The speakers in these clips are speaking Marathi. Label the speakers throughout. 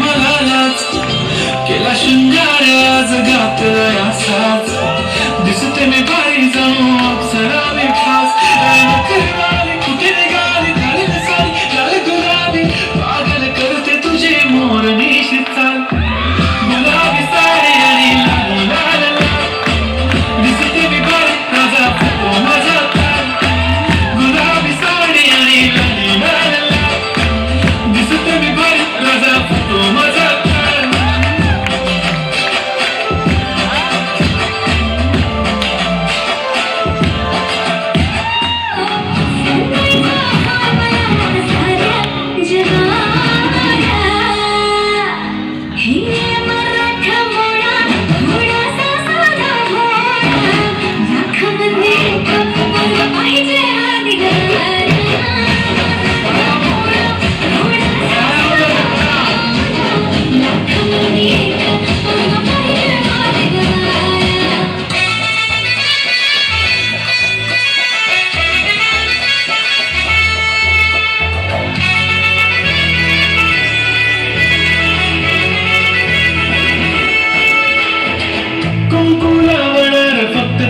Speaker 1: मला लाच केला शृंगार जगात असाच दिसते मी बारी जाऊन अप्सरा मी खास नखरवाली कुठे निघाली झाली नसाली लाल गुलाबी पागल करते तुझे मोर निशित चाल गुलाबी साडी आणि लाल लाल लाल दिसते मी बारी माझा फोटो माझा ताल गुलाबी साडी आणि लाल लाल लाल दिसते मी बारी माझा फोटो माझा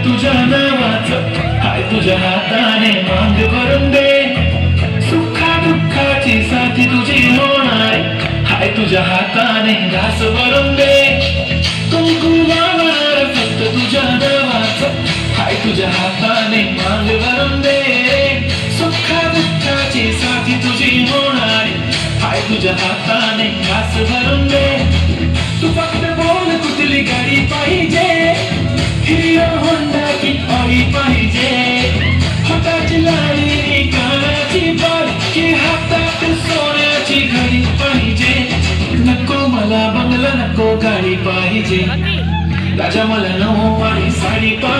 Speaker 1: तुझ्या नावाचं हाय तुझ्या हाताने मांग भरून दे सुखा दुःखाची साथी तुझी होणार हाय तुझ्या हाताने घास भरून दे कुंकू लावणार फक्त तुझ्या नावाचं हाय तुझ्या हाताने मांग भरून दे सुखा दुःखाची साथी तुझी होणार हाय तुझ्या हाताने घास भरून दे तू फक्त बोल कुठली गाडी पाहिजे हिरो होंडा की ऑडी पाहिजे हाताची लाडी कानाची बाल की हातात सोन्याची घडी पाहिजे नको मला बंगला नको गाडी पाहिजे राजा मला नऊवारी साडी पाहिजे